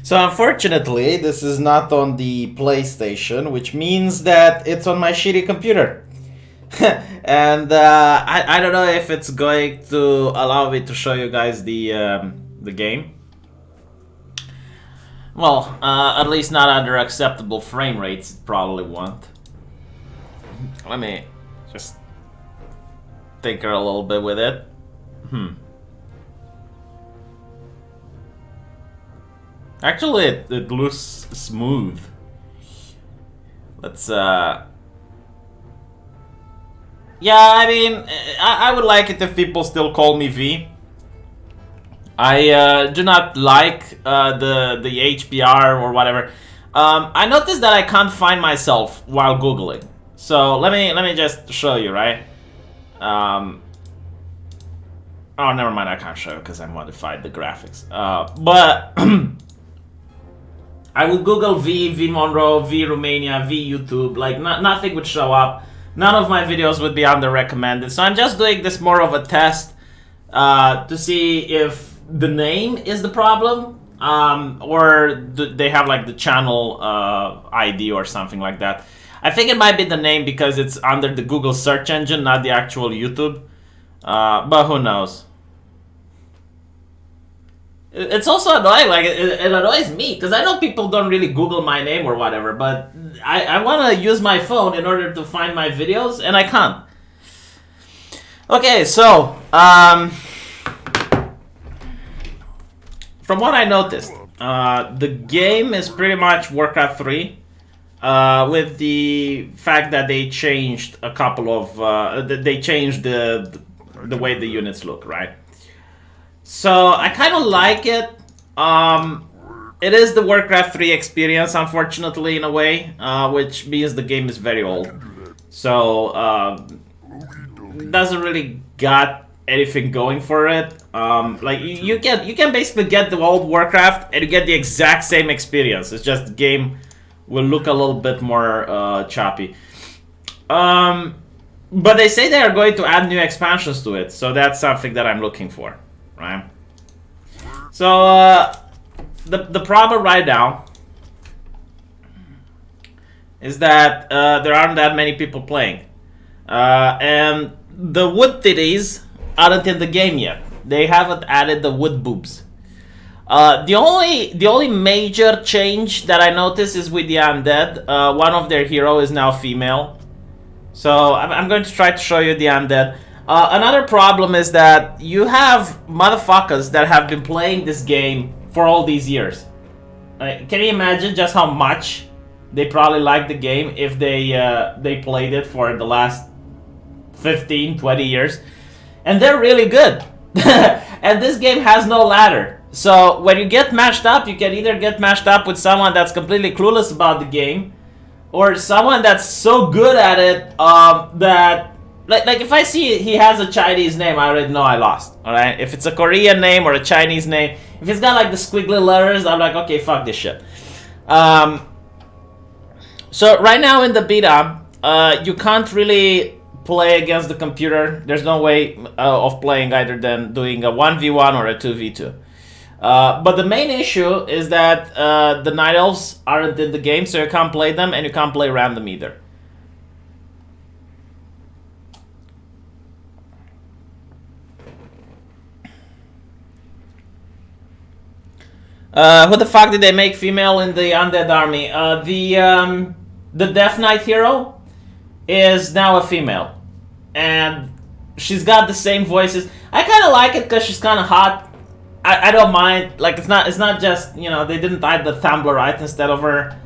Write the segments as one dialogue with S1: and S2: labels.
S1: So unfortunately, this is not on the PlayStation, which means that it's on my shitty computer. And I don't know if it's going to allow me to show you guys the game. Well, at least not under acceptable frame rates. It probably won't. Let me just tinker a little bit with it. Actually, it looks smooth. Let's yeah, I mean, I would like it if people still call me V. I do not like the HBR or whatever. I noticed that I can't find myself while googling. So let me just show you, right? Oh, never mind. I can't show because I modified the graphics. But I would Google V Monroe, V Romania, V YouTube. Like nothing would show up. None of my videos would be under recommended. So I'm just doing this more of a test to see if the name is the problem, or they have like the channel ID or something like that. I think it might be the name because it's under the Google search engine, not the actual YouTube. But who knows? It's also annoying, like it annoys me because I know people don't really Google my name or whatever, but I want to use my phone in order to find my videos and I can't. Okay, so from what I noticed, the game is pretty much Warcraft 3, with the fact that they changed a couple of they changed the way the units look, right? So I kind of like it. It is the Warcraft 3 experience, unfortunately, in a way, which means the game is very old. So it doesn't really got anything going for it. Like you can basically get the old Warcraft and you get the exact same experience. It's just the game will look a little bit more choppy. But they say they are going to add new expansions to it, so that's something that I'm looking for. Right. So the problem right now is that there aren't that many people playing, and the wood titties aren't in the game yet. They haven't added the wood boobs. The only major change that I noticed is with the undead. One of their hero is now female, so I'm going to try to show you the undead. Another problem is that you have motherfuckers that have been playing this game for all these years. Can you imagine just how much they probably like the game if they played it for the last 15, 20 years? And they're really good. And this game has no ladder. So when you get matched up, you can either get matched up with someone that's completely clueless about the game, or someone that's so good at it that... Like if I see he has a Chinese name, I already know I lost. Alright? If it's a Korean name or a Chinese name, if it's got like the squiggly letters, I'm like, okay, fuck this shit. So right now in the beta, you can't really play against the computer. There's no way of playing either than doing a 1v1 or a 2v2. But the main issue is that the Night Elves aren't in the game, so you can't play them and you can't play random either. Who the fuck did they make female in the Undead Army? The Death Knight hero is now a female. And she's got the same voices. I kind of like it because she's kind of hot. I don't mind. Like, it's not just, you know, they didn't add the Thumblerite instead of her.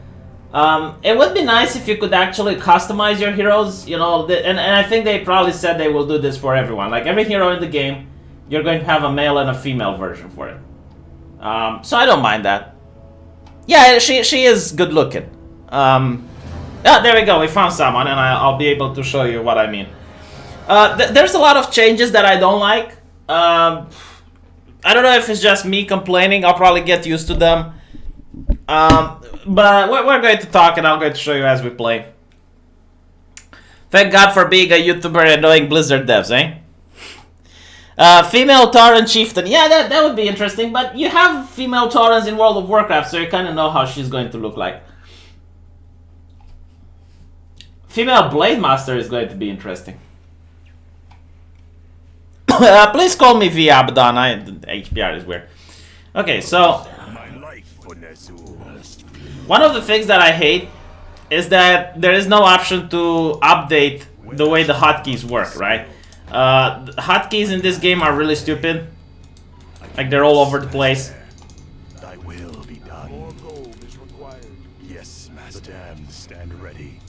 S1: It would be nice if you could actually customize your heroes, you know, and I think they probably said they will do this for everyone. Like, every hero in the game, you're going to have a male and a female version for it. So I don't mind that. Yeah, she is good looking. Yeah, there we go. We found someone, and I'll be able to show you what I mean. There's a lot of changes that I don't like. I don't know if it's just me complaining. I'll probably get used to them. But we're going to talk, and I'm going to show you as we play. Thank God for being a YouTuber and knowing Blizzard devs, eh? Female Tauren chieftain. Yeah, that would be interesting. But you have female Taurens in World of Warcraft, so you kind of know how she's going to look like. Female Blade Master is going to be interesting. Please call me via Abaddon. HBR is weird. Okay, so one of the things that I hate is that there is no option to update the way the hotkeys work, right? The hotkeys in this game are really stupid. Like, they're all over the place.
S2: Thy will be done. More gold is required. Yes, master. The damned stand ready.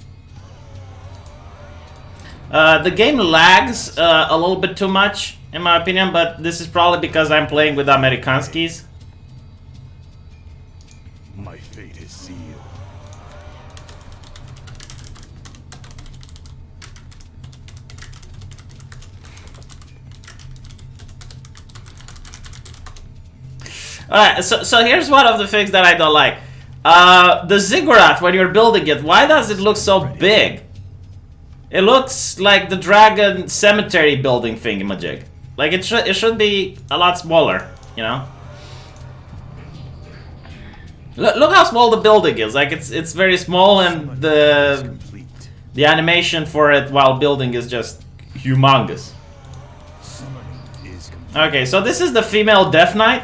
S1: The game lags a little bit too much, in my opinion, but this is probably because I'm playing with Amerikanskis.
S2: My fate is sealed.
S1: Alright, so here's one of the things that I don't like. The ziggurat, when you're building it, why does it look so big? It looks like the dragon cemetery building thingamajig. Like, it should be a lot smaller, you know? Look how small the building is. Like, it's very small, and the animation for it while building is just humongous. Okay, so this is the female Death Knight.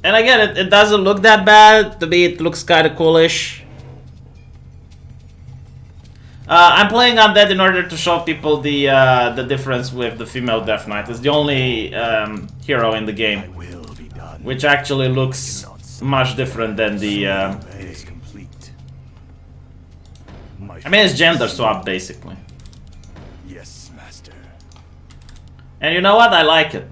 S1: And again, it doesn't look that bad. To me, it looks kind of coolish. I'm playing Undead in order to show people the difference with the female Death Knight. It's the only hero in the game which actually looks much different than the... I mean, it's gender swap, basically.
S2: Yes, master.
S1: And you know what? I like it.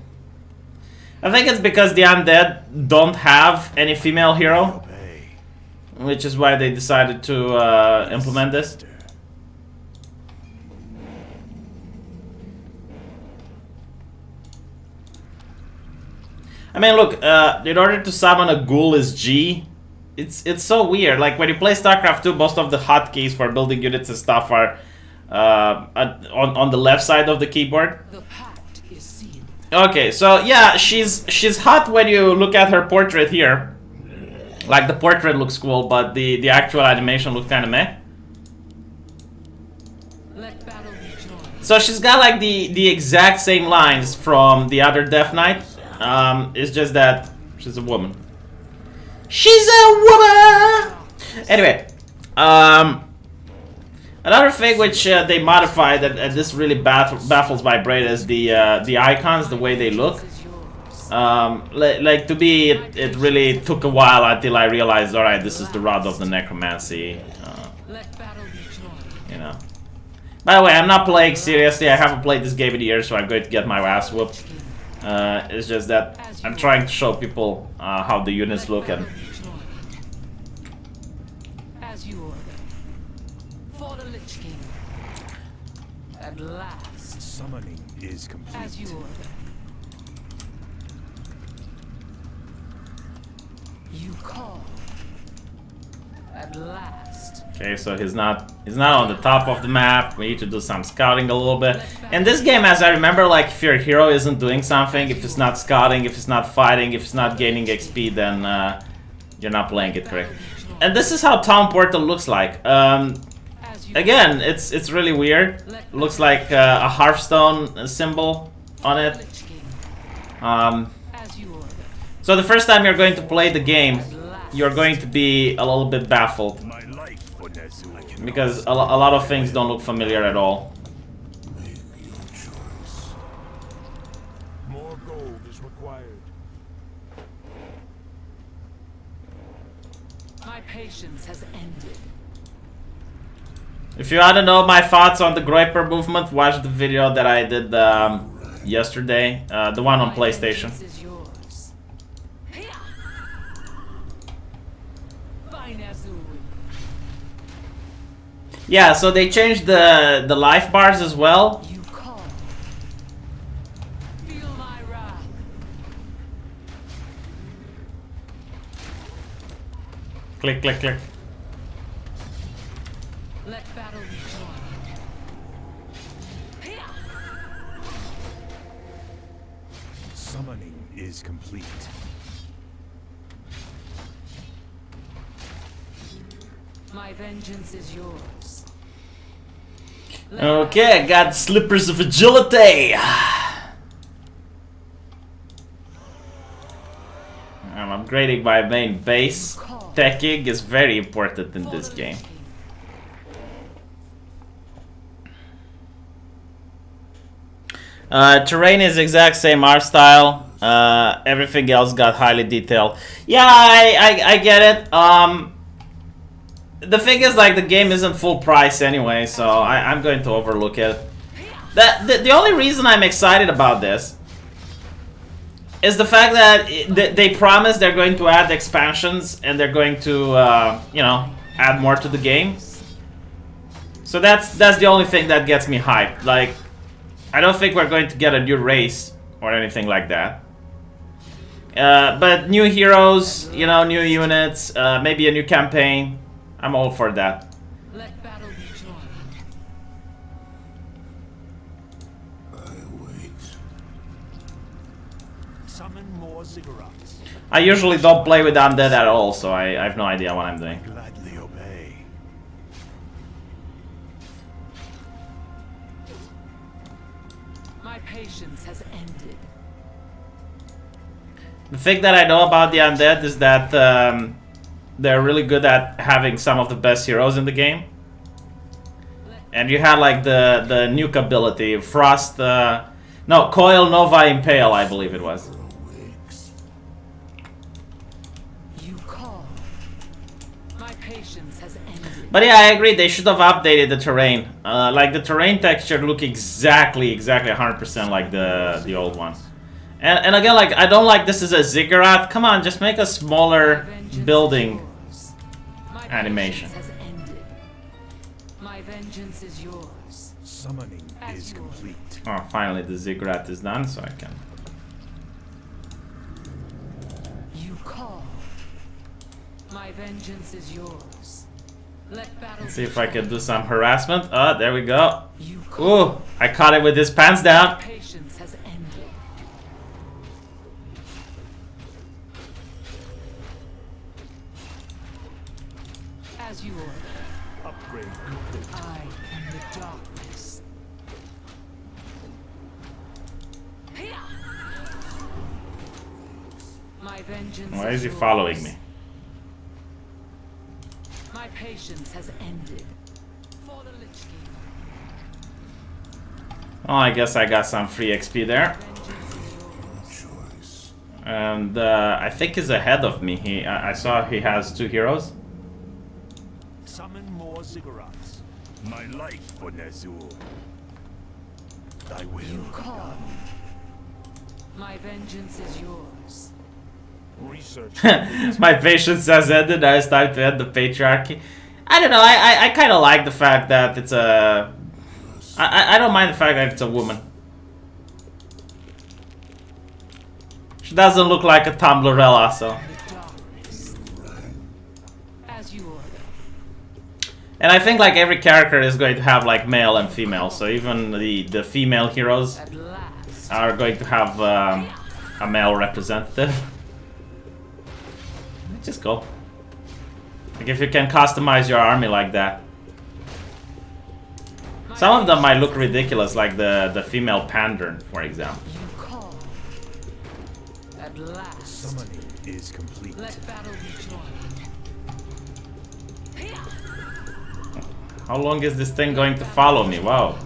S1: I think it's because the Undead don't have any female hero, which is why they decided to implement this. I mean, look, in order to summon a ghoul is G. It's so weird. Like, when you play StarCraft 2, most of the hotkeys for building units and stuff are on the left side of the keyboard. Okay, so yeah, she's hot when you look at her portrait here. Like, the portrait looks cool, but the actual animation looks kind of meh. So she's got like the exact same lines from the other Death Knight. It's just that she's a woman. She's a woman! Anyway, another thing which they modified, and this really baffles my brain, is the icons, the way they look. Like, to me, it really took a while until I realized, alright, this is the Rod of the Necromancy. You know. By the way, I'm not playing seriously. I haven't played this game in years, so I'm going to get my ass whooped. It's just that I'm trying to show people how the units look, and
S3: as you order. For the Lich King. At last.
S2: Summoning is complete.
S3: As you order. You call. At last.
S1: okay, so he's not on the top of the map. We need to do some scouting a little bit. In this game, as I remember, like, if your hero isn't doing something, if it's not scouting, if it's not fighting, if it's not gaining XP, then you're not playing it correct. And this is how Town Portal looks like. Again, it's really weird. It looks like a Hearthstone symbol on it. So the first time you're going to play the game, you're going to be a little bit baffled, because a lot of things don't look familiar at all.
S2: More gold is required.
S3: My patience has ended.
S1: If you want to know my thoughts on the Groiper movement, watch the video that I did yesterday, the one on PlayStation. Yeah, so they changed the life bars as well.
S3: You call. Feel my wrath.
S1: Click, click, click.
S3: Let battle be joined.
S2: complete.
S3: My vengeance is yours.
S1: Okay, I got slippers of agility. I'm upgrading my main base. Teching is very important in this game. Terrain is exact same art style. Everything else got highly detailed. Yeah, I get it. The thing is, like, the game isn't full price anyway, so I'm going to overlook it. The only reason I'm excited about this is the fact that they promise they're going to add expansions and they're going to, you know, add more to the game. So that's the only thing that gets me hyped. Like, I don't think we're going to get a new race or anything like that. But new heroes, you know, new units, maybe a new campaign. I'm all for that.
S3: Let battle be joined.
S2: I wait. Summon more ziggurats.
S1: I usually don't play with undead at all, so I have no idea what I'm doing.
S2: Gladly obey.
S3: My patience has ended.
S1: The thing that I know about the undead is that they're really good at having some of the best heroes in the game. And you had like the nuke ability, Frost, no, Coil, Nova, Impale, I believe it was.
S3: You call. My patience has ended.
S1: But yeah, I agree, they should have updated the terrain. Like the terrain texture look exactly 100% like the old one. And again, like, I don't like this is a ziggurat. Come on, just make a smaller building animation.
S3: My vengeance is yours.
S2: Summoning is complete.
S1: Oh, finally the ziggurat is done, so I can.
S3: You call. My vengeance is yours. Let battle.
S1: Let's see if I can do some harassment. Oh, there we go.
S3: You call.
S1: Ooh, I caught it with his pants down.
S3: Patience has ended. As you order.
S2: Upgrade complete.
S3: I am the darkness. My vengeance.
S1: Why is he
S3: yours.
S1: following me?
S3: My patience has ended. For the Lich King.
S1: Oh, I guess I got some free XP there.
S3: Vengeance is yours.
S1: And I think he's ahead of me. I saw he has 2 heroes.
S2: Summon more ziggurats. My life for Nezul. Thy will
S3: You
S2: be
S3: call.
S2: done.
S3: My vengeance is yours.
S2: Research.
S1: My patience has ended. Now it's time to end the patriarchy. I don't know. I kind of like the fact that it's a. I don't mind the fact that it's a woman. She doesn't look like a Tumblrella, so.
S3: The darkness. As you order.
S1: And I think like every character is going to have like male and female, so even the female heroes
S3: At last.
S1: are going to have a male representative. Just go. Like if you can customize your army like that. Some of them might look ridiculous, like the female Pandern, for example.
S3: You call. At last.
S2: Summoning is complete.
S3: Let battle be joined.
S1: How long is this thing going to follow me? Wow.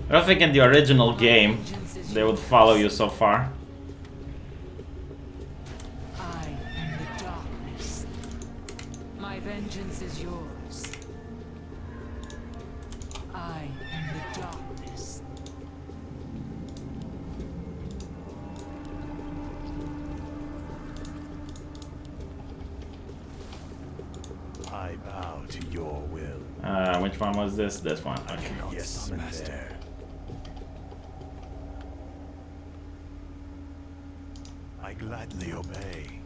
S1: I don't think in the original game they would follow you so far.
S3: I am the darkness. My vengeance is yours. I am the darkness.
S2: I bow to your will.
S1: Which one was this? This one. Okay.
S2: Yes, master. I gladly obey.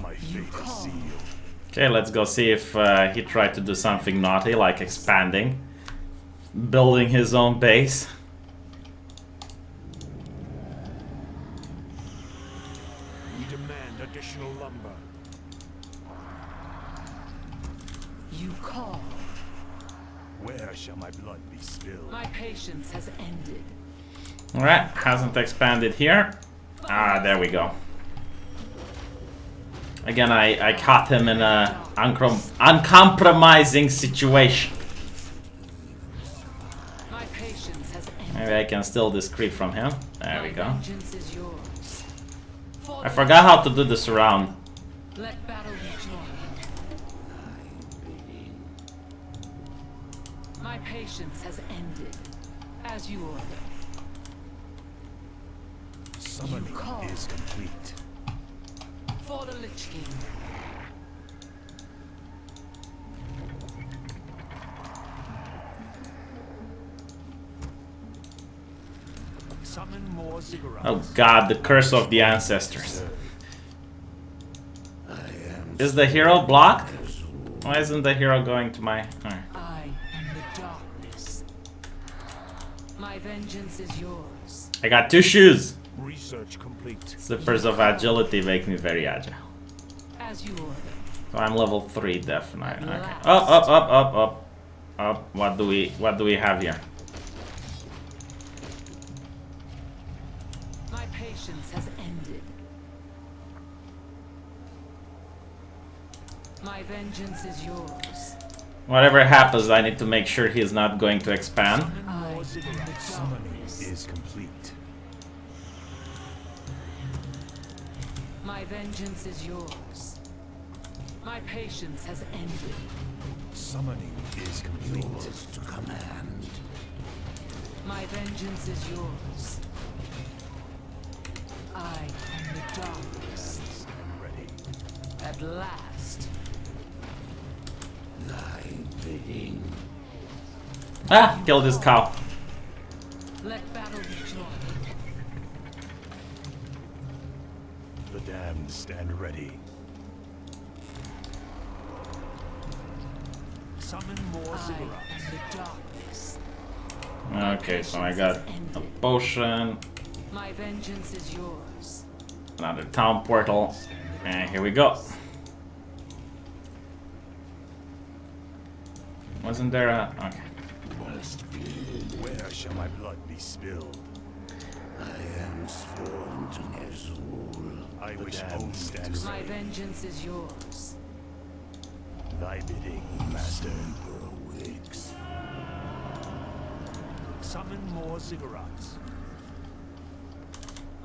S2: My fate is sealed.
S1: Okay, let's go see if he tried to do something naughty, like expanding, building his own base.
S2: demand additional lumber.
S3: You call.
S2: Where shall my blood be spilled?
S3: My patience has ended.
S1: Alright, hasn't expanded here. Ah, there we go. Again, I caught him in a uncompromising situation.
S3: My patience has ended.
S1: Maybe I can steal this creep from him. There we
S3: My
S1: go.
S3: vengeance is yours. For
S1: I
S3: the
S1: forgot how to do this around.
S3: Let battle be joined. My patience has ended. As you order.
S2: Summoning
S3: call.
S2: is complete.
S3: For the Lich King.
S2: Summon more ziggurats.
S1: Oh god, the curse of the ancestors. Is the hero blocked? Why isn't the hero going to my... Alright.
S3: I am the darkness. My vengeance is yours.
S1: I got 2 shoes.
S2: Research complete.
S1: Slippers of agility make me very agile.
S3: As you order.
S1: So I'm level 3 definitely. Okay. Up. What do we have here?
S3: My patience has ended. My vengeance is yours.
S1: Whatever happens, I need to make sure he's not going to expand.
S3: I am the
S2: Summoning
S3: darkness.
S2: is complete.
S3: My vengeance is yours. My patience has ended.
S2: Summoning is complete. To command.
S3: My vengeance is yours. I am the darkness.
S2: Stand ready.
S3: At last.
S2: Thy bidding.
S1: Ah, kill this cow.
S3: Let battle be joined.
S2: The damned stand ready. Summon more
S3: I
S2: ziggurats.
S3: am the darkness.
S1: Okay, so I got a potion,
S3: My vengeance is yours.
S1: another town portal, and here we go. Wasn't there a... okay.
S2: Where shall my blood be spilled?
S4: I am sworn to Ner'zhul.
S2: I wish only stand
S3: My
S2: ready.
S3: vengeance is yours.
S2: Thy bidding, master.
S4: Awakes.
S2: Summon more ziggurats.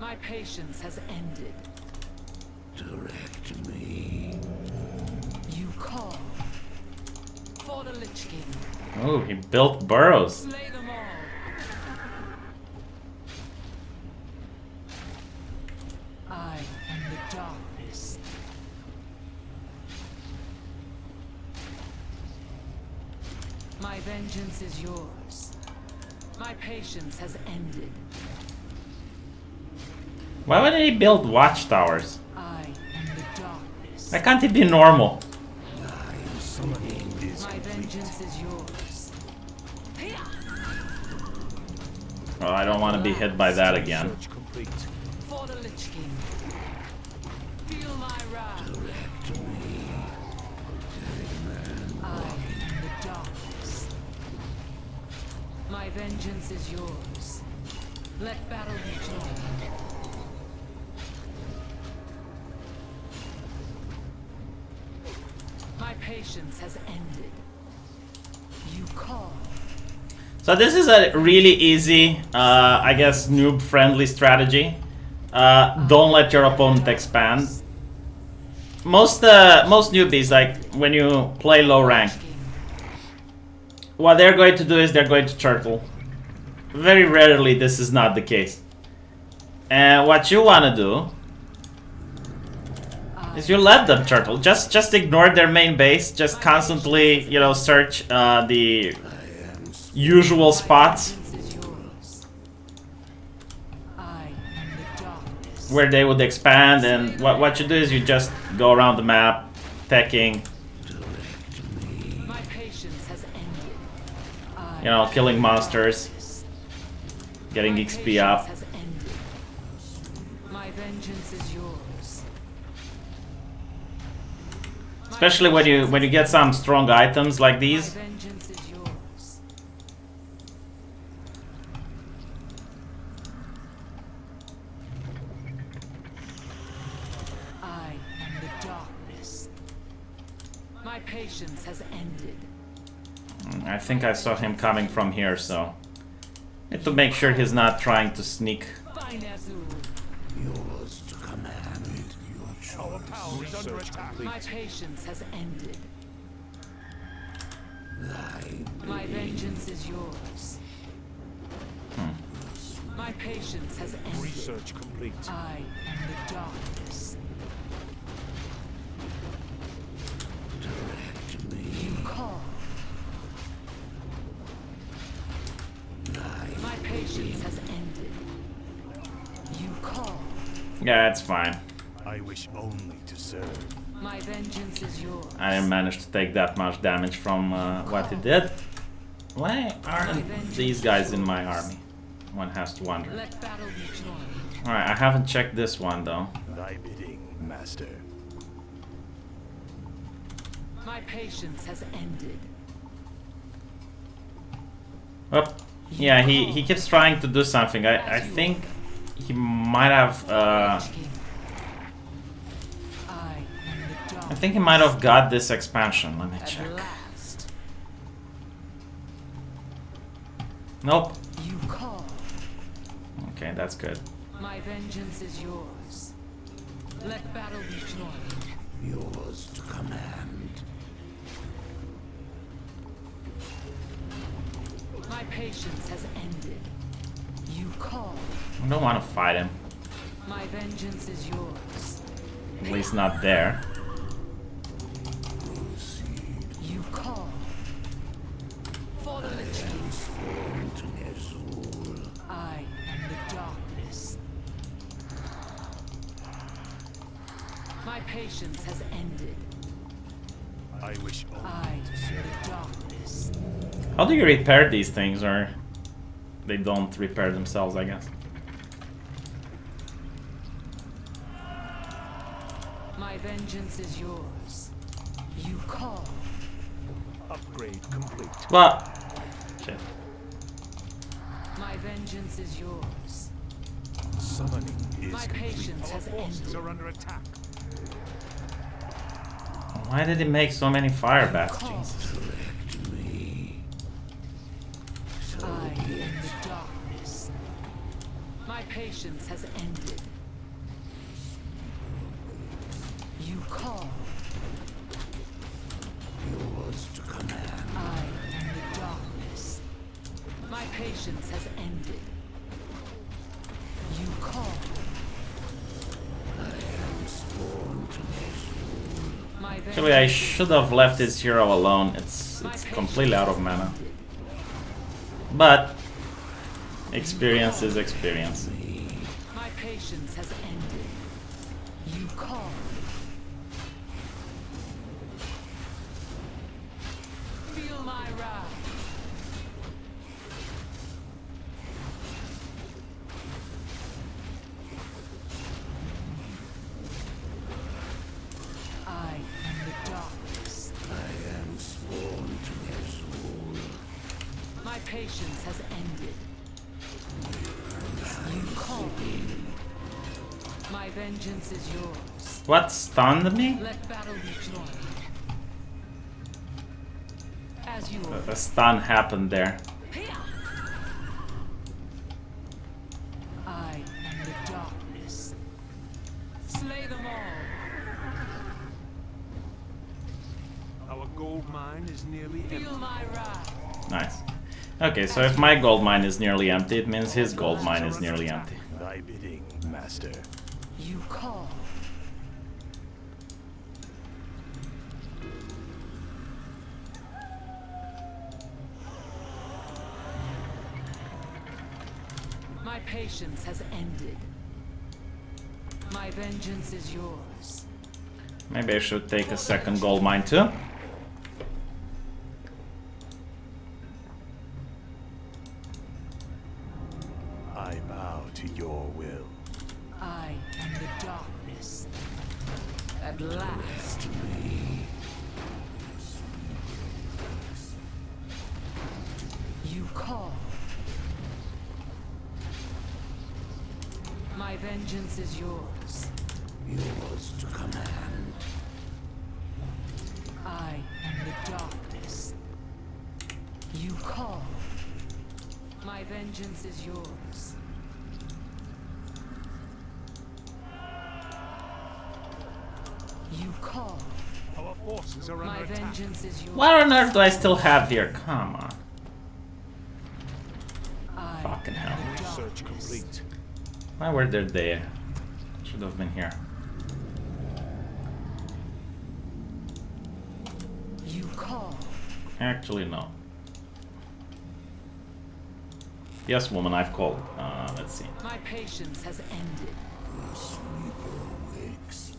S3: My patience has ended.
S4: Direct me.
S3: You call. For the Lich King.
S1: Oh, he built burrows.
S3: Slay them all. I am the darkness. My vengeance is yours. My patience has ended.
S1: Why would he build watchtowers?
S3: I am the darkness.
S1: Why can't he be normal?
S2: Summoning is
S3: My
S2: complete.
S3: vengeance is yours.
S1: Well, I don't want to be hit by that again.
S2: Search complete.
S3: For the Lich King. Feel my wrath. I am the darkness. My vengeance is yours. Let battle be joined. My patience has ended. You call.
S1: So this is a really easy, I guess, noob-friendly strategy. Don't let your opponent expand. Most newbies, like when you play low rank, what they're going to do is they're going to turtle. Very rarely this is not the case. And what you want to do is you let them turtle. Just ignore their main base. Just constantly, you know, search the usual spots
S3: Vengeance is yours. I am the darkness.
S1: where they would expand. And what you do is you just go around the map, attacking,
S3: My patience has ended. I
S1: you know, killing monsters, getting
S3: My
S1: XP
S3: patience
S1: up.
S3: has ended. My vengeance is yours. yours.
S1: Especially when you get some strong items like
S3: My
S1: these.
S3: vengeance is yours. I am the darkness. My patience has ended.
S1: I think I saw him coming from here, so need to make sure he's not trying to sneak.
S3: Fine Azul.
S4: Yours to command. Your choice.
S2: Research complete.
S3: My patience has ended.
S4: Thy
S3: My vengeance is yours. My patience has ended.
S2: Research complete.
S3: I am the darkness.
S4: direct me.
S3: You call. My patience has ended. You call.
S1: Yeah, it's fine.
S2: I wish only to serve.
S3: My vengeance is yours.
S1: I didn't manage to take that much damage from what he did. Why aren't these guys in my army? One has to wonder.
S3: Let battle be joined.
S1: Alright, I haven't checked this one though.
S2: Thy bidding, master.
S3: My patience has ended.
S1: Oh, yeah, he keeps trying to do something. I think he might have
S3: King. I am the dark.
S1: I think he might have got this expansion. Let me
S3: At
S1: check.
S3: last,
S1: Nope.
S3: you call.
S1: Okay, that's good.
S3: My vengeance is yours. Let battle be joined.
S4: Yours to command.
S3: My patience has ended. You call.
S1: I don't want to fight him.
S3: My vengeance is yours.
S1: At least not there.
S3: You call. For the Lich King.
S4: Sworn to Ner'zhul.
S3: I am the darkness. My patience has ended.
S2: I wish only
S3: I am
S2: to serve.
S3: the darkness.
S1: How do you repair these things, or they don't repair themselves, I guess?
S3: My vengeance is yours. You call.
S2: Upgrade complete.
S1: Well, shit.
S3: My vengeance is yours.
S2: Summoning is
S3: My
S2: complete.
S3: patience has ended.
S2: are under attack.
S1: Why did he make so many fire bats?
S3: Call.
S1: Jesus.
S4: Direct me. So
S3: I am
S4: be it.
S3: the darkness. My patience has ended. You call.
S4: Yours to command.
S3: I am the darkness. My patience has ended. You call.
S4: Sworn to Ner'zhul.
S3: My
S1: Actually, I
S3: vengeance
S1: should have left this hero alone. It's completely out of mana. But experience is experience.
S3: My patience has ended. You call. Feel my wrath. I am the darkness.
S4: I am sworn to Ner'zhul.
S3: My patience has ended. You call. My vengeance is yours.
S1: What stunned me?
S3: Let battle be joined. As you order.
S1: A stun happened there.
S3: I am the darkness. Slay them all.
S2: Our gold mine is nearly empty.
S3: Feel my wrath.
S1: Nice. Okay, so if my gold mine is nearly empty, it means his gold mine is nearly empty.
S2: Thy bidding, master.
S3: You call. My patience has ended. My vengeance is yours.
S1: Maybe I should take a second gold mine too.
S2: I bow to your will.
S3: I am the darkness. At last. You call. My vengeance is yours.
S4: Yours to command.
S3: I am the darkness. You call. My vengeance is yours. You call.
S5: Our forces are
S3: My
S5: under attack.
S3: vengeance is yours.
S1: What on earth do I still have here? Come on.
S3: I
S1: Fucking hell.
S3: am the
S5: Research
S3: darkness.
S5: complete.
S1: Why were they there? Should have been here.
S3: You call.
S1: Actually, no. Yes, woman, I've called. Let's see.
S3: My patience has ended.
S4: The sleeper wakes.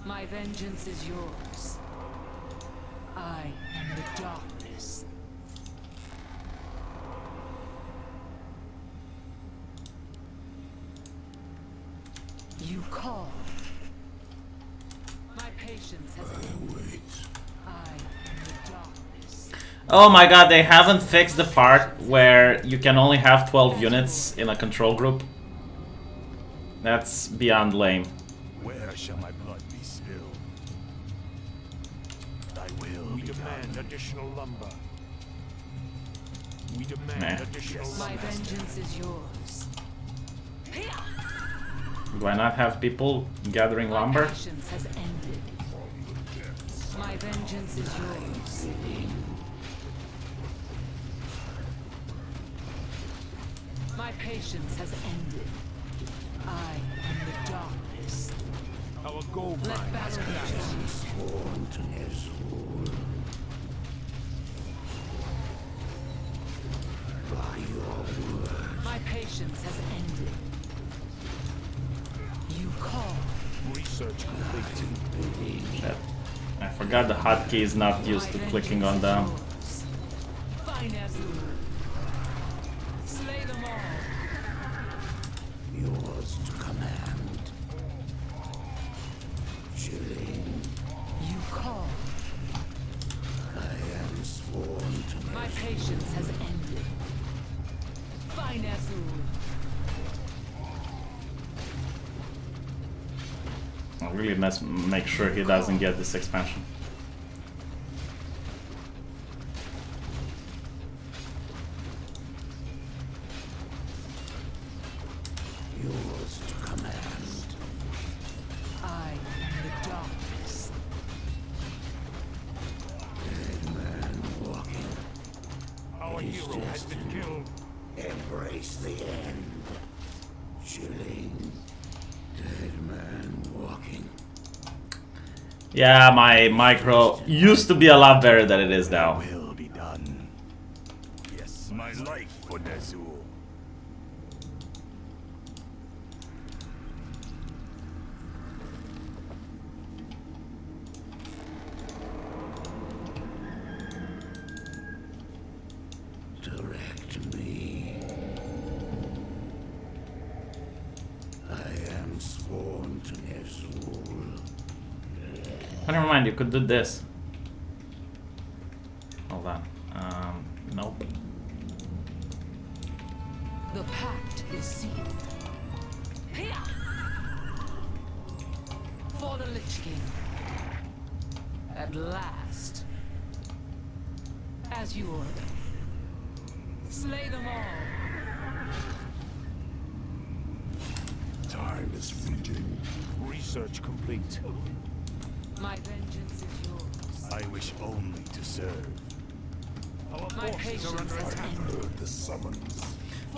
S3: My vengeance is yours. I am the darkness. You call. My patience has ended.
S4: Wait.
S3: I am the darkness.
S1: Oh my god, they haven't fixed the part where you can only have 12 units in a control group. That's beyond lame.
S2: Where shall my blood be spilled? Thy will
S5: We
S2: be
S5: demand
S2: done.
S5: additional lumber. We demand
S1: Nah.
S5: additional
S3: My
S5: lumber.
S3: vengeance is yours.
S1: Do I not have people gathering
S3: My
S1: lumber?
S3: patience has ended. My vengeance is yours. My patience has ended. I am the darkness.
S5: Our gold
S3: Let
S5: mine has
S3: battle
S5: collapsed.
S3: begin.
S4: Sworn to Nezul. By your word.
S3: My patience has ended. You call.
S5: Research complete.
S1: Shit. I forgot the hotkey is not used to clicking on them.
S3: Fine as slay them all.
S4: Yours to command. Chilling.
S3: You call.
S4: I am sworn to
S3: My patience has ended. Fine as
S1: I really must make sure he doesn't get this expansion.
S4: yours to command.
S3: I am the darkness.
S4: Dead man walking.
S5: Our hero has been killed.
S4: Embrace the end. Chilling. Dead man walking.
S1: Yeah, my micro used to be a lot better than it is now.
S2: Will be done. Yes, my life for Nezul.
S4: Direct me. I am sworn to Nezul.
S1: Oh, never mind, you could do this. Hold on. Nope.
S3: The pact is sealed. For the Lich King. At last. As you order. Slay them all.
S2: Time is fleeting.
S5: Research complete.
S3: My vengeance is yours.
S2: I wish only to serve.
S5: Our
S3: My
S5: forces
S3: patience
S5: are under
S3: has
S5: attack.
S3: ended.
S2: Heard the summons.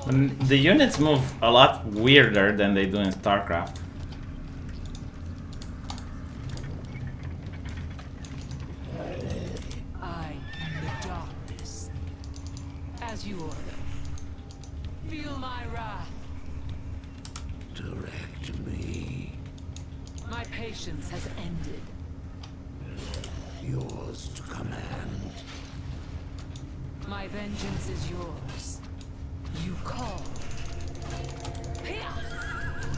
S1: When the units move a lot weirder than they do in StarCraft.
S3: I am the darkness. As you order. Feel my wrath.
S4: Direct me.
S3: My patience has ended.
S4: Yours to command.
S3: My vengeance is yours. You call.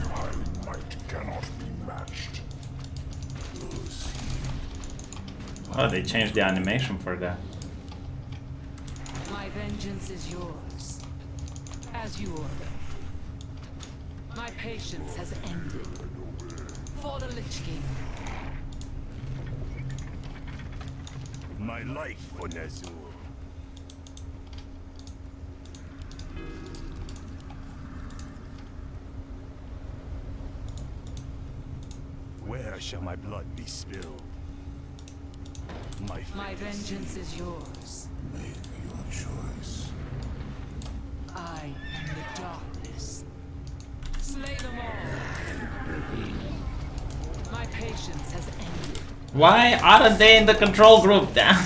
S2: My might cannot be matched.
S1: Oh, they changed the animation for that.
S3: My vengeance is yours. As you order. My patience has ended. For the Lich King.
S2: My life for Nezul. Where shall my blood be spilled?
S3: My vengeance is yours.
S4: Make your choice.
S3: I am the darkness. Slay them all. My patience has ended.
S1: Why aren't they in the control group? Damn.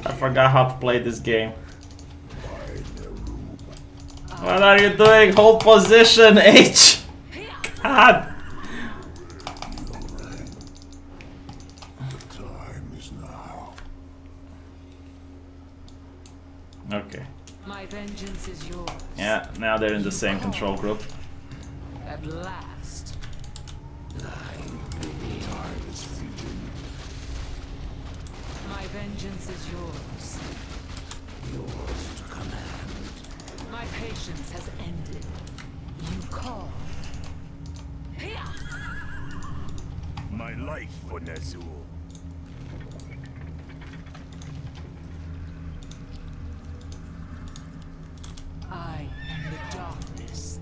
S1: I forgot how to play this game. What are you doing? Hold position, H. God.
S4: The time is now.
S1: Okay.
S3: My vengeance is yours.
S1: Yeah, now they're in the same control group.
S3: At last.
S4: Time is fleeting.
S3: My vengeance is yours.
S4: Yours to command.
S3: My patience has ended. You call. Here.
S2: My life for Nezul.
S3: I am the darkness.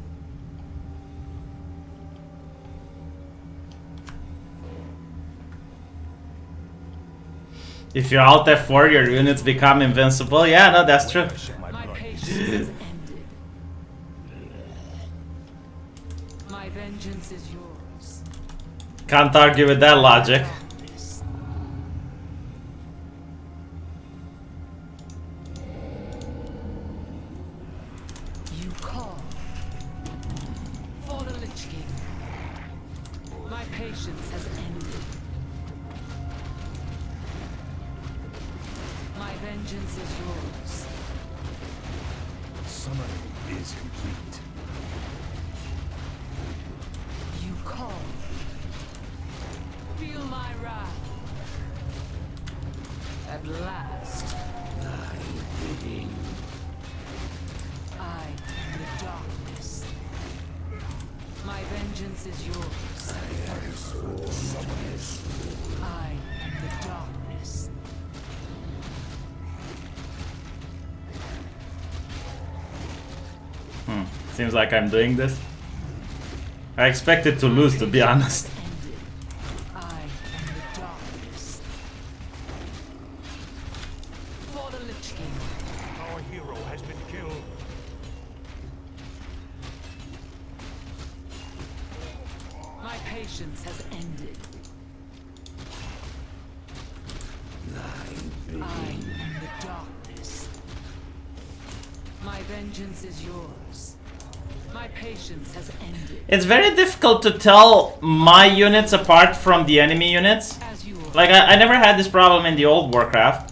S1: If you alt F4, your units become invincible. Yeah, no, that's true.
S2: Where shall my
S3: My
S2: blood be
S3: patience
S2: spilled?
S3: has ended. My vengeance is yours.
S1: Can't argue with that logic.
S3: Darkness. You call. For the Lich King. My patience has ended. My vengeance is yours.
S2: Summoning is complete.
S3: You call. Feel my wrath. At last.
S4: Thy bidding.
S3: I am the darkness. My vengeance is yours. I am the darkness.
S1: Seems like I'm doing this. I expected to lose, to be honest.
S3: Ended. I am the darkness. For the Lich King.
S5: Our hero has been killed.
S3: My patience has ended. I am the darkness. My vengeance is yours. My patience has ended.
S1: It's very difficult to tell my units apart from the enemy units.
S3: As you order.
S1: Like, I never had this problem in the old Warcraft.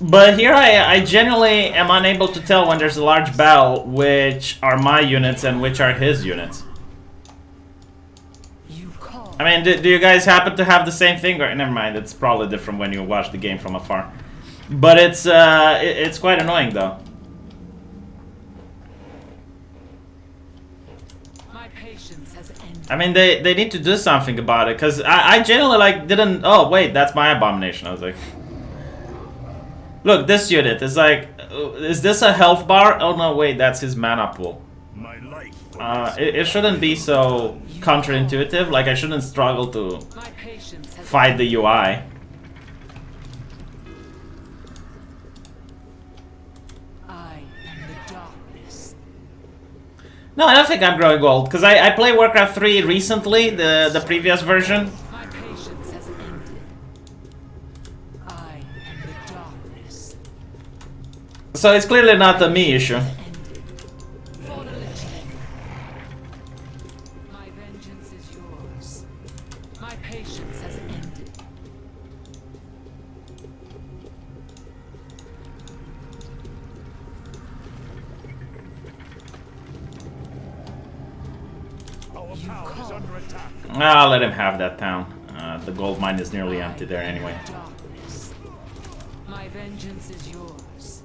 S1: But here I genuinely am unable to tell when there's a large battle which are my units and which are his units.
S3: You call.
S1: I mean, do you guys happen to have the same thing? Or never mind, it's probably different when you watch the game from afar. But it's quite annoying though.
S3: My patience has ended.
S1: I mean, they need to do something about it, because I genuinely, like, didn't... Oh, wait, that's my abomination. I was like... Look, this unit is like... Is this a health bar? Oh, no, wait, that's his mana pool.
S2: My life for Nezul.
S1: It shouldn't be so counterintuitive. Like, I shouldn't struggle to
S3: My patience has
S1: fight the UI.
S3: I am the darkness.
S1: No, I don't think I'm growing old, because I played Warcraft 3 recently, the previous version.
S3: My patience has ended. I am the darkness.
S1: So it's clearly not a me issue.
S3: Ended. For the Lich King. My vengeance is yours. My patience has ended.
S5: Our power is under attack.
S1: I'll let him have that town. The gold mine is nearly empty there anyway.
S3: Darkness. My vengeance is yours.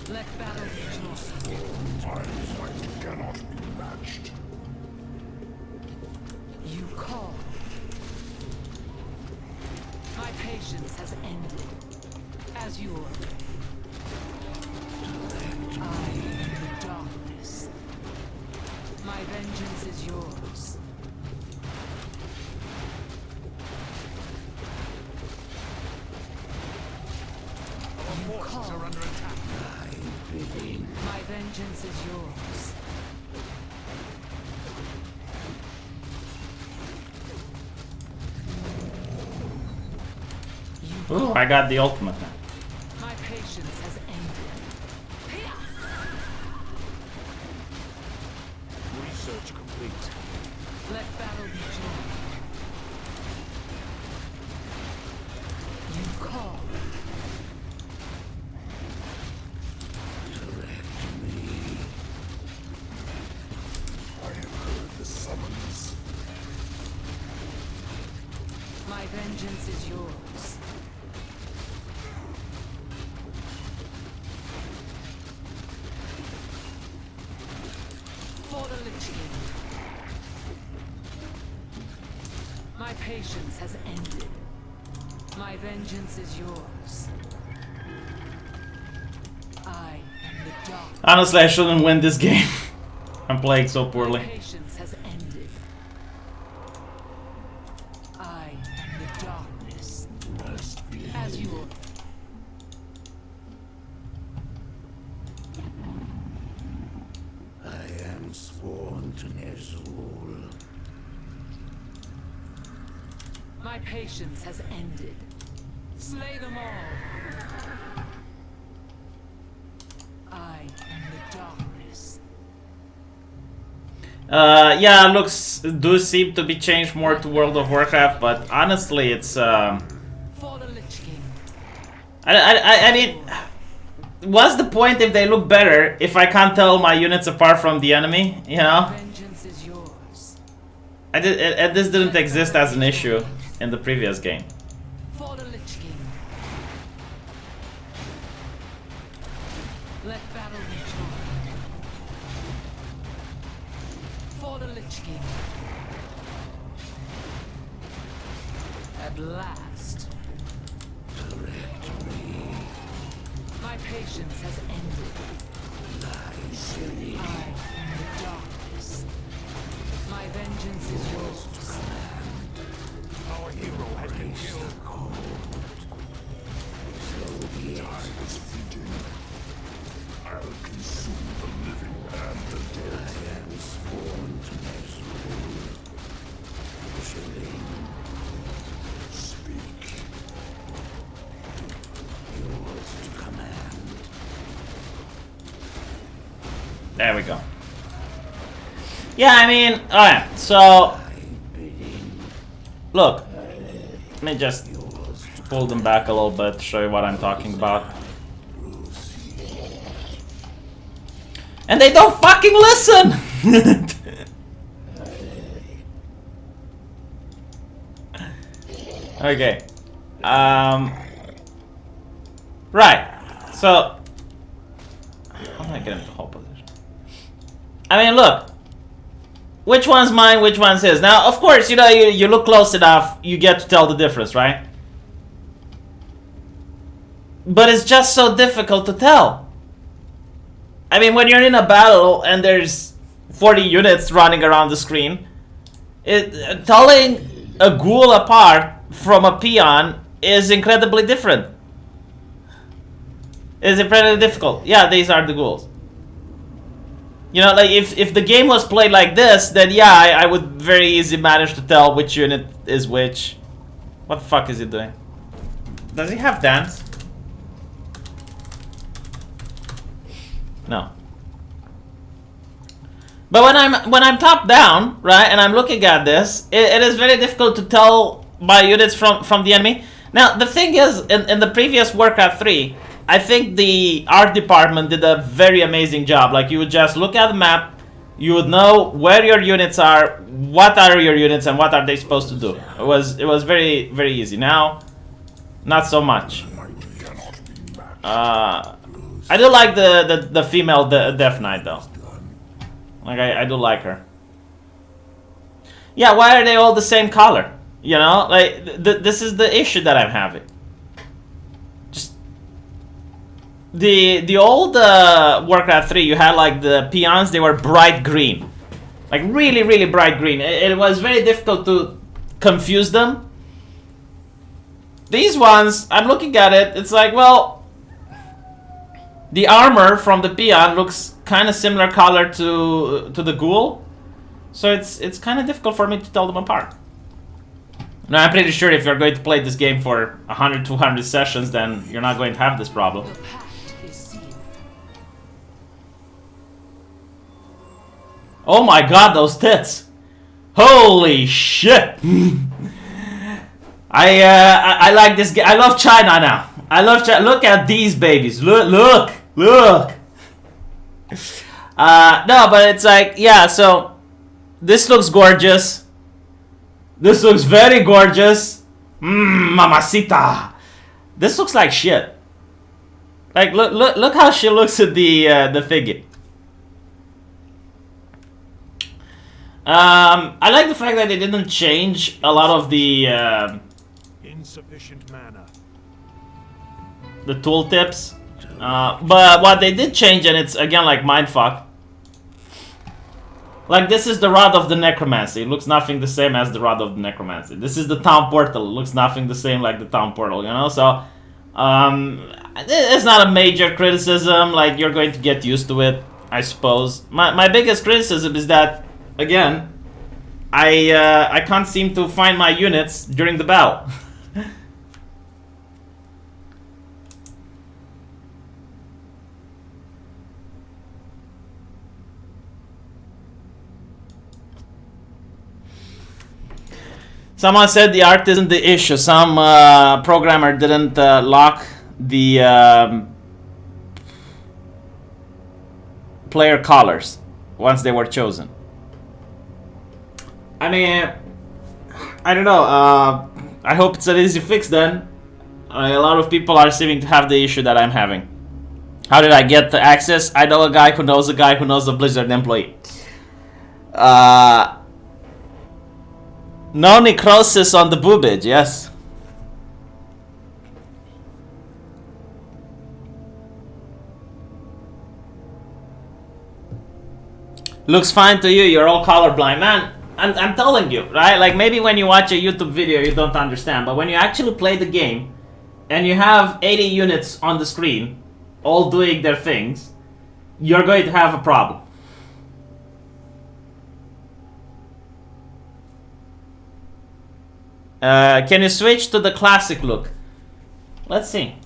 S3: Let battle be yours.
S4: My might cannot be matched.
S3: You call. My patience has ended. As you order. I am the darkness. My vengeance is yours.
S5: Our forces are under attack.
S3: My vengeance is yours.
S1: Ooh, I got the ultimate now.
S3: My patience has ended.
S5: Research complete.
S3: Let battle be joined. You call.
S4: I have heard the summons.
S3: My vengeance is yours. For the Lich King. My patience has ended. My vengeance is yours. I am the dark.
S1: Honestly, I shouldn't win this game. I'm playing so
S3: My
S1: poorly.
S3: patience has ended. I am the darkness. As you order.
S4: I am sworn to Ner'zhul.
S3: My patience has ended. Slay them all. I am the darkness.
S1: Yeah, looks do seem to be changed more to World of Warcraft, but honestly, it's
S3: For the Lich King.
S1: I mean, what's the point if they look better if I can't tell my units apart from the enemy? You know,
S3: Vengeance is yours.
S1: this didn't exist as an issue in the previous game.
S3: For the Lich King. Let battle be joined. For the Lich King. At last. My patience has ended. I am the darkness. My vengeance is yours.
S5: Our hero has been killed.
S4: Time is fleeting. I'll consume the living and the dead. I am sworn to Ner'zhul. Speak. Yours to command.
S1: There we go. Yeah, I mean, alright, so look, let me just pull them back a little bit, show you what I'm talking about. And they don't fucking listen! Okay. Right. So how do I get into whole position? I mean, look. Which one's mine, which one's his? Now, of course, you know, you look close enough, you get to tell the difference, right? But it's just so difficult to tell. I mean, when you're in a battle and there's 40 units running around the screen, telling a ghoul apart from a peon is incredibly different. It's incredibly difficult. Yeah, these are the ghouls. You know, like, if the game was played like this, then yeah, I would very easily manage to tell which unit is which. What the fuck is he doing? Does he have dance? No. But when I'm top down, right, and I'm looking at this, it is very difficult to tell my units from the enemy. Now, the thing is, in the previous Warcraft 3, I think the art department did a very amazing job. Like, you would just look at the map, You would know where your units are, what are your units, and what are they supposed to do. It was very, very easy. Now, not so much. I do like the female Death Knight though. Like I do like her. Yeah, why are they all the same color? You know, like this is the issue that I'm having. Just the old Warcraft 3, you had like the peons, they were bright green, like really, really bright green. It was very difficult to confuse them. These ones, I'm looking at it, it's like, well, the armor from the peon looks kind of similar color to the ghoul, so it's kind of difficult for me to tell them apart. Now, I'm pretty sure if you're going to play this game for 100, 200 sessions, then you're not going to have this problem.
S3: The pact is sealed.
S1: Oh my god, those tits! Holy shit! I like this game. I love China now. I love China. Look at these babies. Look. No, but it's like, yeah, so this looks gorgeous. This looks very gorgeous. Mamacita. This looks like shit. Like, look how she looks at the figure. I like the fact that they didn't change a lot of the
S5: Insufficient mana.
S1: tooltips. But what they did change, and it's again like mindfuck. Like, this is the Rod of the Necromancy. It looks nothing the same as the Rod of the Necromancy. This is the Town Portal. It looks nothing the same like the Town Portal, you know? So, it's not a major criticism. Like, you're going to get used to it, I suppose. My biggest criticism is that, again, I can't seem to find my units during the battle. Someone said the art isn't the issue. Some programmer didn't lock the player colors once they were chosen. I mean, I don't know. I hope it's an easy fix then. A lot of people are seeming to have the issue that I'm having. How did I get the access? I know a guy who knows a Blizzard employee. No necrosis on the boobage, yes. Looks fine to you, you're all colorblind, man. I'm telling you, right? Like, maybe when you watch a YouTube video you don't understand, but when you actually play the game and you have 80 units on the screen all doing their things, you're going to have a problem. Can you switch to the classic look? Let's see.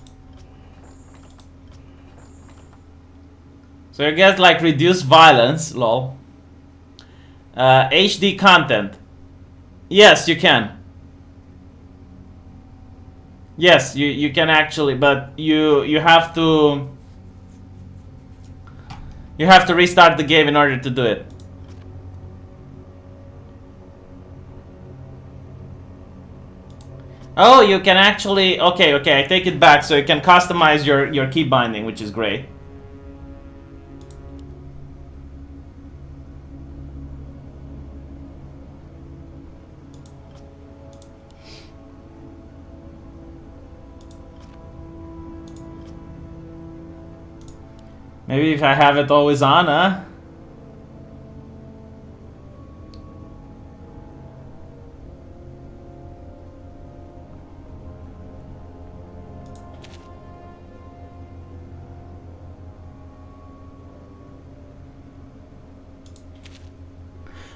S1: So you get like reduced violence, lol. HD content. Yes, you can. Yes, you can actually, but you have to restart the game in order to do it. Oh, you can actually... Okay, I take it back. So you can customize your key binding, which is great. Maybe if I have it always on, huh?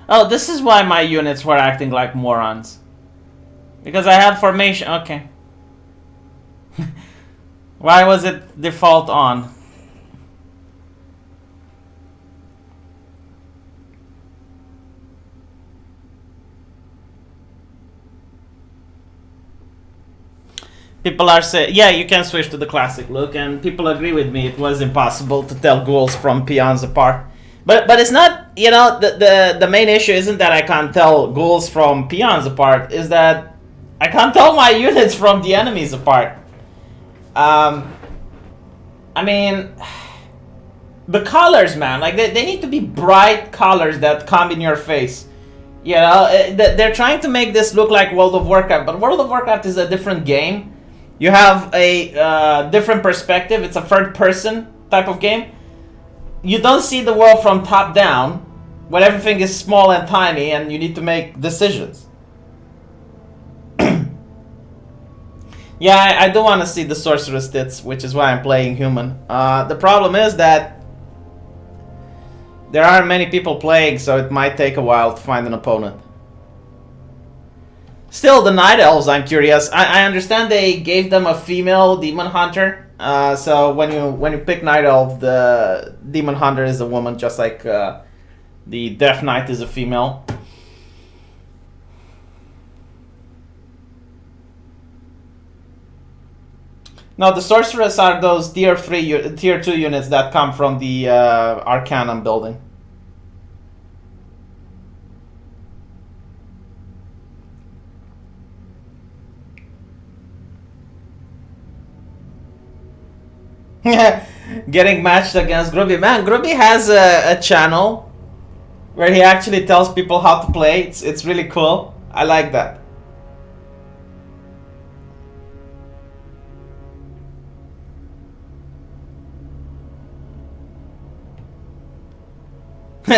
S1: Oh, this is why my units were acting like morons. Because I had formation. Okay. Why was it default on? People are saying, yeah, you can switch to the classic look, and people agree with me. It was impossible to tell ghouls from peons apart. But it's not you know, the main issue isn't that I can't tell ghouls from peons apart, is that I can't tell my units from the enemies apart. I mean, the colors, man, like they need to be bright colors that come in your face. You know, they're trying to make this look like World of Warcraft, but World of Warcraft is a different game. You have a different perspective. It's a third person type of game. You don't see the world from top down, when everything is small and tiny and you need to make decisions. Yeah, I do want to see the sorceress tits, which is why I'm playing human. The problem is that there aren't many people playing, so it might take a while to find an opponent. Still, the Night Elves, I'm curious. I understand they gave them a female demon hunter. So when you pick Night Elf, the demon hunter is a woman, just like the Death Knight is a female. No, the sorceress are those tier 2 units that come from the Arcanum building. Getting matched against Grubby. Man, Grubby has a channel where he actually tells people how to play. It's really cool. I like that.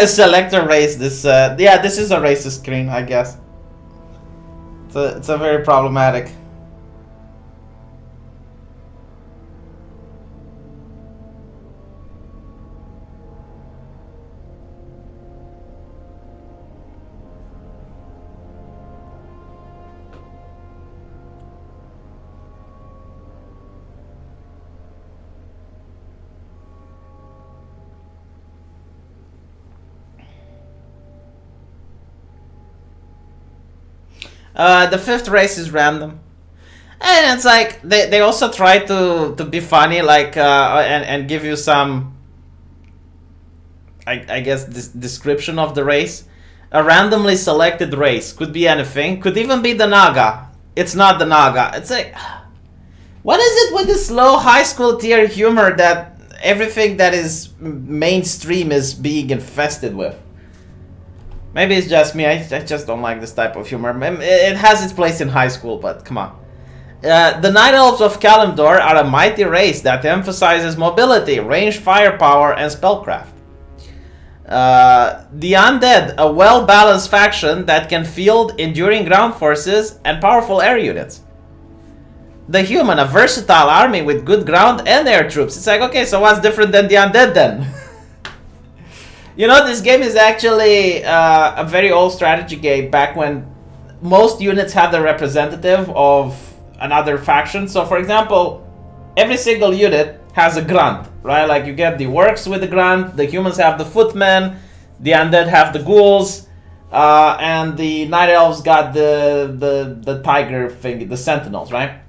S1: Selector race. This yeah, this is a racist screen, I guess. It's a very problematic. The 5th race is random, and it's like they also try to be funny, like and give you some, I guess, this description of the race. A randomly selected race could be anything, could even be the Naga. It's not the Naga. It's like, what is it with this low high school tier humor that everything that is mainstream is being infested with? Maybe it's just me. I just don't like this type of humor. It has its place in high school, but come on. The Night Elves of Kalimdor are a mighty race that emphasizes mobility, ranged firepower, and spellcraft. The Undead, a well-balanced faction that can field enduring ground forces and powerful air units. The Human, a versatile army with good ground and air troops. It's like, okay, so what's different than the Undead then? You know, this game is actually a very old strategy game, back when most units had the representative of another faction. So, for example, every single unit has a grunt, right? Like, you get the orcs with the grunt, the humans have the footmen, the undead have the ghouls, and the night elves got the tiger thing, the sentinels, right?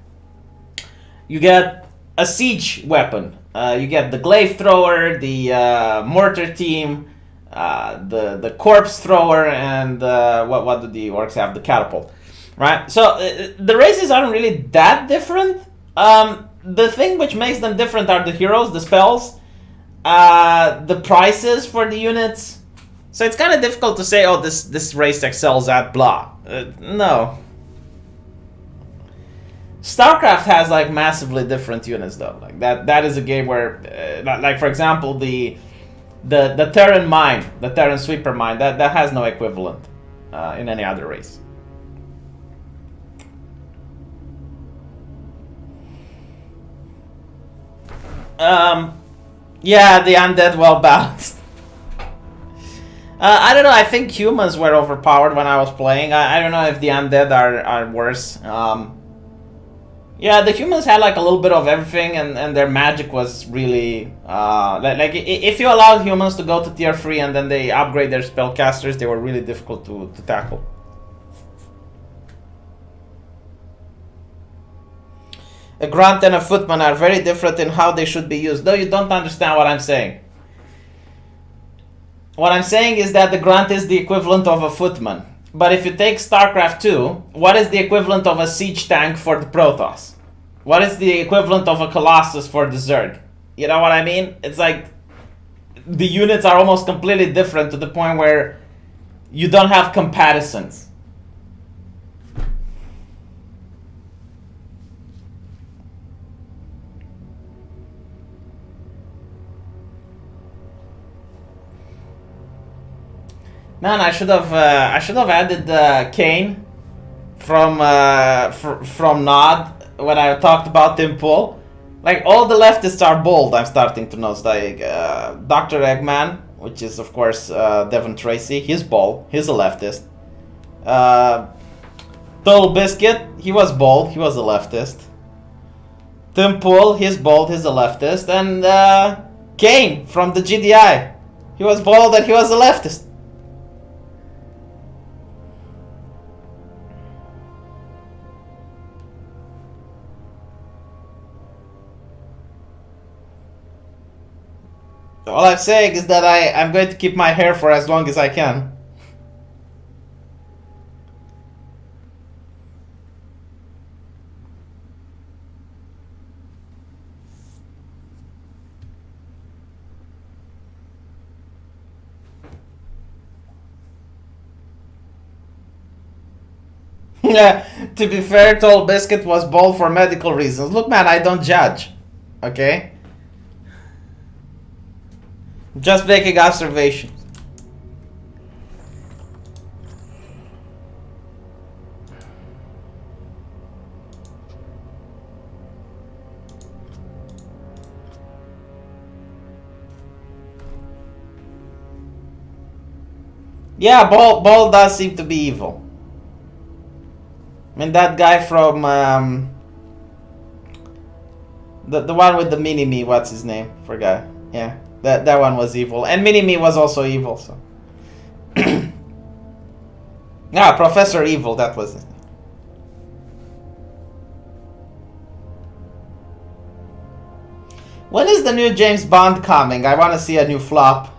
S1: You get a siege weapon. You get the glaive thrower, the mortar team, the corpse thrower, and what do the orcs have? The catapult, right? So the races aren't really that different. The thing which makes them different are the heroes, the spells, the prices for the units. So it's kind of difficult to say, oh, this race excels at blah. No. StarCraft has like massively different units though. Like that is a game where, like for example, the Terran mine, the Terran sweeper mine, that has no equivalent in any other race. Yeah, the undead well balanced. I don't know. I think humans were overpowered when I was playing. I don't know if the undead are worse. Yeah, the humans had like a little bit of everything, and their magic was really like if you allowed humans to go to tier 3 and then they upgrade their spellcasters, they were really difficult to tackle. A grunt and a footman are very different in how they should be used. No, you don't understand what I'm saying. What I'm saying is that the grunt is the equivalent of a footman. But if you take StarCraft 2, what is the equivalent of a siege tank for the Protoss? What is the equivalent of a Colossus for the Zerg? You know what I mean? It's like the units are almost completely different to the point where you don't have comparisons. Man, I should have added Kane from Nod when I talked about Tim Pool. Like, all the leftists are bold, I'm starting to notice. Like, Dr. Eggman, which is, of course, Devon Tracy, he's bold. He's a leftist. Total Biscuit, he was bold. He was a leftist. Tim Pool, he's bold. He's a leftist. And Kane from the GDI, he was bold and he was a leftist. All I'm saying is that I'm going to keep my hair for as long as I can. Yeah, to be fair, Tall Biscuit was bold for medical reasons. Look, man, I don't judge. Okay? Just making observations. Yeah, Ball does seem to be evil. I mean, that guy from the one with the mini-me, what's his name? Forgot. Yeah. That one was evil. And Mini-Me was also evil, so. Yeah, Professor Evil, that was his name. When is the new James Bond coming? I want to see a new flop.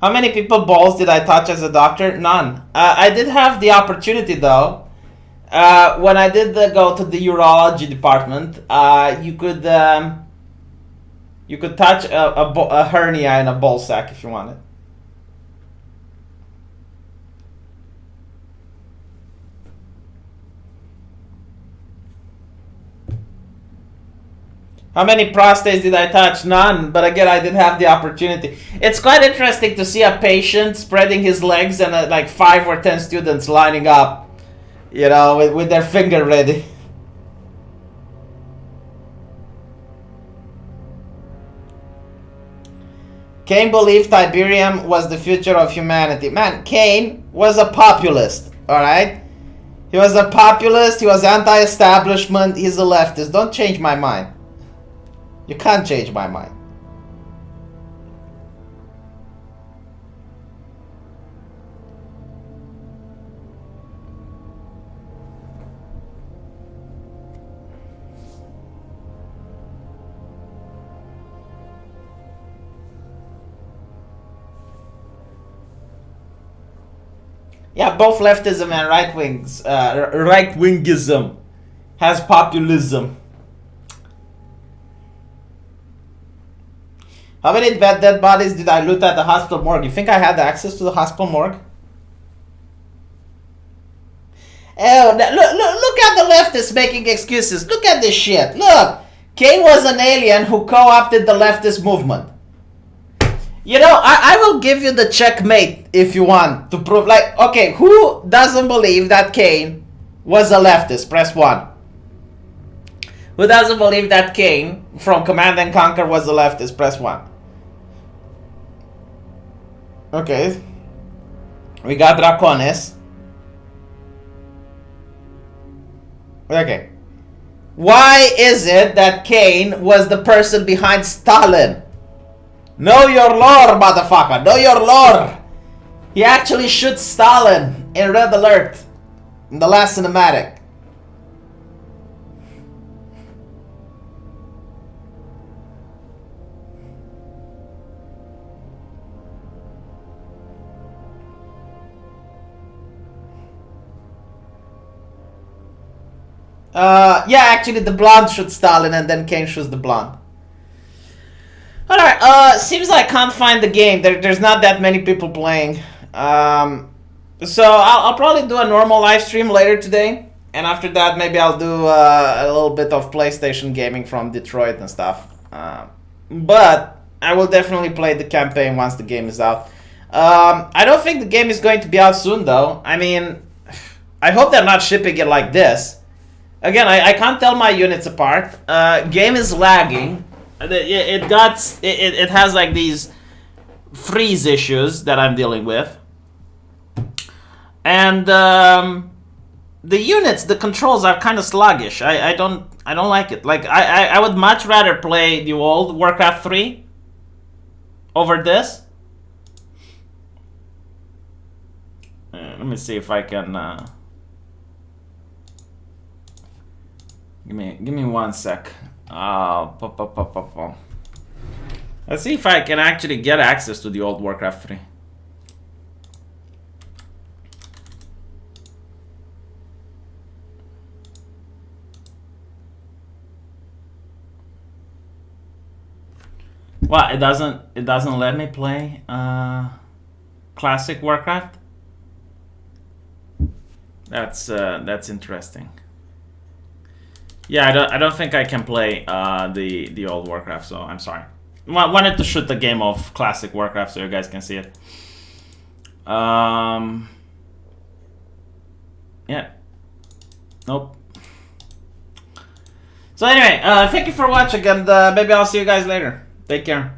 S1: How many people balls did I touch as a doctor? None. I did have the opportunity, though. When I did go to the urology department, you could touch a hernia in a ball sack if you wanted. How many prostates did I touch? None. But again, I did have the opportunity. It's quite interesting to see a patient spreading his legs and like 5 or 10 students lining up. You know, with their finger ready. Kane believed Tiberium was the future of humanity. Man, Kane was a populist, alright? He was a populist, he was anti-establishment, he's a leftist. Don't change my mind. You can't change my mind. Yeah, both leftism and right-wingism has populism. How many dead bodies did I loot at the hospital morgue? You think I had access to the hospital morgue? Oh, look at the leftists making excuses. Look at this shit. Look, Kane was an alien who co-opted the leftist movement. You know, I will give you the checkmate if you want to prove. Like, okay, who doesn't believe that Kane was a leftist? Press 1. Who doesn't believe that Kane from Command and Conquer was a leftist? Press 1. Okay. We got Dracones. Okay. Why is it that Kane was the person behind Stalin? Know your lore, motherfucker. Know your lore. He actually shoots Stalin in Red Alert in the last cinematic. Yeah, actually, the blonde shoots Stalin, and then Kane shoots the blonde. Alright, seems like I can't find the game. There's not that many people playing. So I'll probably do a normal live stream later today. And after that, maybe I'll do a little bit of PlayStation gaming from Detroit and stuff. But I will definitely play the campaign once the game is out. I don't think the game is going to be out soon, though. I mean, I hope they're not shipping it like this. Again, I can't tell my units apart. Game is lagging. It has like these freeze issues that I'm dealing with. And the units, the controls are kind of sluggish. I don't like it. Like I would much rather play the old Warcraft 3 over this. Let me see if I can give me 1 sec. Let's see if I can actually get access to the old Warcraft 3. Well, it doesn't let me play classic Warcraft. That's interesting. Yeah, I don't think I can play the old Warcraft, so I'm sorry. Wanted to shoot the game of classic Warcraft so you guys can see it. Yeah. Nope. So anyway, thank you for watching, and maybe I'll see you guys later. Take care.